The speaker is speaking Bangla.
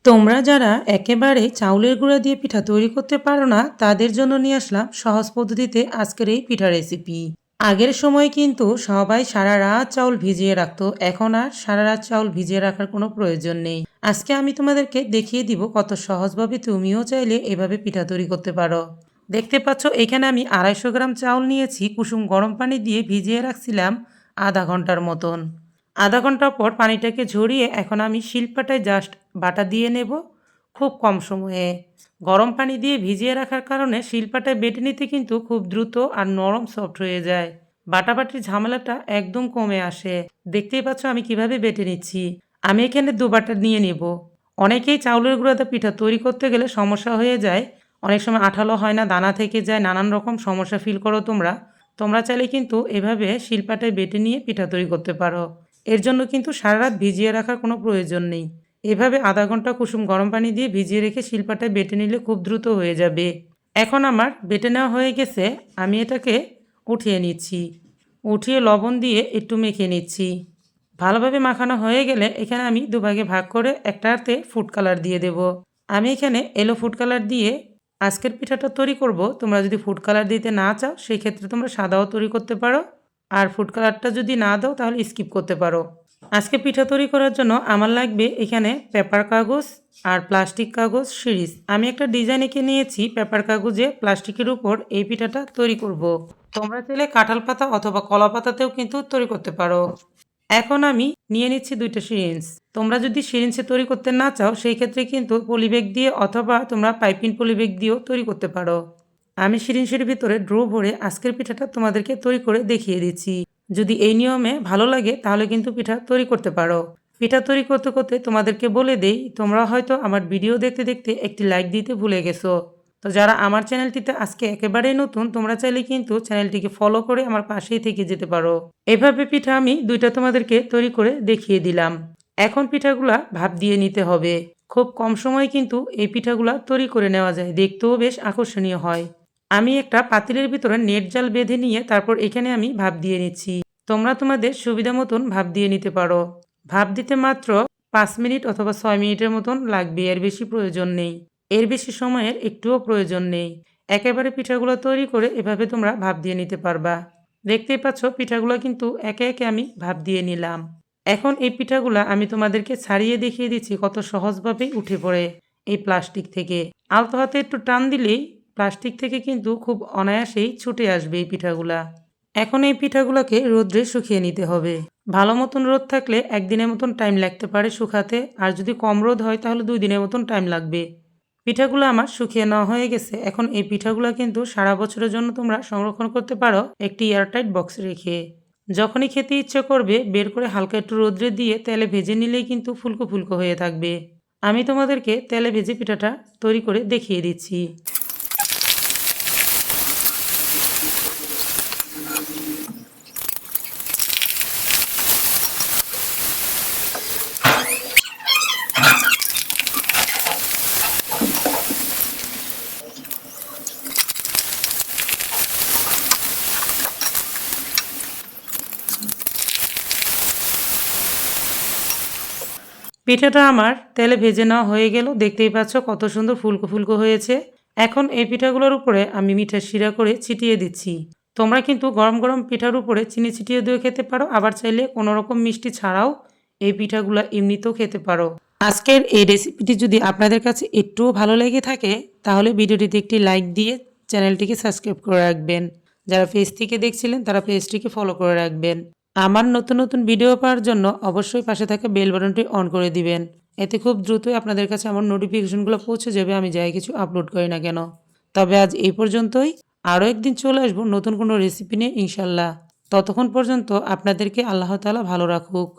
তোমরা যারা একেবারে চাউলের গুঁড়া দিয়ে পিঠা তৈরি করতে পারো না তাদের জন্য নিয়ে আসলাম সহজ পদ্ধতিতে আজকের এই পিঠা রেসিপি। আগের সময় কিন্তু সবাই সারা রাত চাউল ভিজিয়ে রাখতো, এখন আর সারা রাত চাউল ভিজিয়ে রাখার কোনো প্রয়োজন নেই। আজকে আমি তোমাদেরকে দেখিয়ে দিব কত সহজভাবে তুমিও চাইলে এভাবে পিঠা তৈরি করতে পারো। দেখতে পাচ্ছ এখানে আমি 250 গ্রাম চাউল নিয়েছি, কুসুম গরম পানি দিয়ে ভিজিয়ে রাখছিলাম আধা ঘন্টার মতন। আধা ঘন্টা পর পানিটাকে ঝরিয়ে এখন আমি শিলপাটায় জাস্ট বাটা দিয়ে নেব খুব কম সময়ে। গরম পানি দিয়ে ভিজিয়ে রাখার কারণে শিলপাটায় বেটে নিতে কিন্তু খুব দ্রুত আর নরম সফট হয়ে যায়। বাটাবাটির ঝামেলাটা একদম কমে আসে। দেখতেই পাচ্ছ আমি কিভাবে বেটে নিচ্ছি। আমি এখানে 2 বাটা নিয়ে নেব। অনেকেই চাউলের গুঁড়াতে পিঠা তৈরি করতে গেলে সমস্যা হয়ে যায়, অনেক সময় আঠালো হয় না, দানা থেকে যায়, নানান রকম সমস্যা ফিল করো তোমরা চাইলে কিন্তু এভাবে শিলপাটায় বেটে নিয়ে পিঠা তৈরি করতে পারো। এর জন্য কিন্তু সারা রাত ভিজিয়ে রাখার কোনো প্রয়োজন নেই। এভাবে আধা ঘন্টা কুসুম গরম পানি দিয়ে ভিজিয়ে রেখে শিলপাটায় বেটে নিলে খুব দ্রুত হয়ে যাবে। এখন আমার বেটে নেওয়া হয়ে গেছে, আমি এটাকে উঠিয়ে নিচ্ছি। উঠিয়ে লবণ দিয়ে একটু মেখে নিচ্ছি। ভালোভাবে মাখানো হয়ে গেলে এখানে আমি দুভাগে ভাগ করে একটাতে ফুড কালার দিয়ে দেব। আমি এখানে এলো ফুড কালার দিয়ে আজকের পিঠাটা তৈরি করব। তোমরা যদি ফুড কালার দিতে না চাও সেই ক্ষেত্রে তোমরা সাদাও তৈরি করতে পারো, আর ফুড কালারটা যদি না দাও তাহলে স্কিপ করতে পারো। আজকে পিঠা তৈরি করার জন্য আমার লাগবে এখানে পেপার কাগজ আর প্লাস্টিক কাগজ সিরিজ। আমি একটা ডিজাইন এঁকে নিয়েছি পেপার কাগজে প্লাস্টিকের উপর এই পিঠাটা তৈরি করব। তোমরা চাইলে কাঁঠাল পাতা অথবা কলা পাতাতেও কিন্তু তৈরি করতে পারো। এখন আমি নিয়ে নিচ্ছি 2টা সিরিঞ্জ। তোমরা যদি সিরিঞ্জে তৈরি করতে না চাও সেই ক্ষেত্রে কিন্তু পলিব্যাগ দিয়ে অথবা তোমরা পাইপিং পলিব্যাগ দিয়েও তৈরি করতে পারো। আমি সিরিঞ্জের ভিতরে ড্রো ভরে আজকের পিঠাটা তোমাদেরকে তৈরি করে দেখিয়ে দিচ্ছি। যদি এই নিয়মে ভালো লাগে তাহলে কিন্তু পিঠা তৈরি করতে পারো। পিঠা তৈরি করতে করতে তোমাদেরকে বলে দেই, তোমরা হয়তো আমার ভিডিও দেখতে দেখতে একটি লাইক দিতে ভুলে গেছো। তো যারা আমার চ্যানেলটিতে আজকে একেবারেই নতুন তোমরা চাইলে কিন্তু চ্যানেলটিকে ফলো করে আমার পাশেই থেকে যেতে পারো। এভাবে পিঠা আমি 2টা তোমাদেরকে তৈরি করে দেখিয়ে দিলাম। এখন পিঠাগুলা ভাপ দিয়ে নিতে হবে। খুব কম সময়ে কিন্তু এই পিঠাগুলা তৈরি করে নেওয়া যায়, দেখতেও বেশ আকর্ষণীয় হয়। আমি একটা পাতিলের ভিতরে নেট জাল বেঁধে নিয়ে তারপর এখানে আমি ভাপ দিয়ে নিচ্ছি। তোমরা তোমাদের সুবিধা মতন ভাপ দিয়ে নিতে পারো। ভাপ দিতে মাত্র 5 মিনিট অথবা 6 মিনিটের মতন লাগবে, এর বেশি প্রয়োজন নেই। এর বেশি সময়ের একটুও প্রয়োজন নেই। একেবারে পিঠাগুলো তৈরি করে এভাবে তোমরা ভাপ দিয়ে নিতে পারবা। দেখতেই পাচ্ছ পিঠাগুলো কিন্তু একে একে আমি ভাপ দিয়ে নিলাম। এখন এই পিঠাগুলা আমি তোমাদেরকে ছাড়িয়ে দেখিয়ে দিচ্ছি কত সহজভাবে উঠে পড়ে এই প্লাস্টিক থেকে। আলতো হাতে একটু টান দিলেই প্লাস্টিক থেকে কিন্তু খুব অনায়াসেই ছুটে আসবে এই পিঠাগুলা। এখন এই পিঠাগুলোকে রোদ্রে শুকিয়ে নিতে হবে। ভালো মতন রোদ থাকলে 1 দিনের মতন টাইম লাগতে পারে শুকাতে, আর যদি কম রোদ হয় তাহলে 2 দিনের মতন টাইম লাগবে। পিঠাগুলো আমার শুকিয়ে নেওয়া হয়ে গেছে। এখন এই পিঠাগুলো কিন্তু সারা বছরের জন্য তোমরা সংরক্ষণ করতে পারো একটি এয়ারটাইট বক্সে রেখে। যখনই খেতে ইচ্ছে করবে বের করে হালকা একটু রোদ্রে দিয়ে তেলে ভেজে নিলেই কিন্তু ফুলকো ফুলকো হয়ে থাকবে। আমি তোমাদেরকে তেলে ভেজে পিঠাটা তৈরি করে দেখিয়ে দিচ্ছি। পিঠাটা আমার তেলে ভেজে নেওয়া হয়ে গেল। দেখতেই পাচ্ছ কত সুন্দর ফুলকো ফুলকো হয়েছে। এখন এই পিঠাগুলোর উপরে আমি মিঠার শিরা করে ছিটিয়ে দিচ্ছি। তোমরা কিন্তু গরম গরম পিঠার উপরে চিনি ছিটিয়ে দিয়ে খেতে পারো, আবার চাইলে কোনো রকম মিষ্টি ছাড়াও এই পিঠাগুলো এমনিতেও খেতে পারো। আজকের এই রেসিপিটি যদি আপনাদের কাছে একটুও ভালো লেগে থাকে তাহলে ভিডিওটিতে একটি লাইক দিয়ে চ্যানেলটিকে সাবস্ক্রাইব করে রাখবেন। যারা পেজ থেকে দেখছিলেন তারা পেজটিকে ফলো করে রাখবেন। আমার নতুন নতুন ভিডিও পাওয়ার জন্য অবশ্যই পাশে থাকা বেল বাটনটি অন করে দিবেন। এতে খুব দ্রুতই আপনাদের কাছে আমার নোটিফিকেশনগুলো পৌঁছে যাবে আমি যাই কিছু আপলোড করি না কেন। তবে আজ এই পর্যন্তই। আরও একদিন চলে আসবো নতুন কোনো রেসিপি নিয়ে ইনশাল্লাহ। ততক্ষণ পর্যন্ত আপনাদেরকে আল্লাহ তাআলা ভালো রাখুক।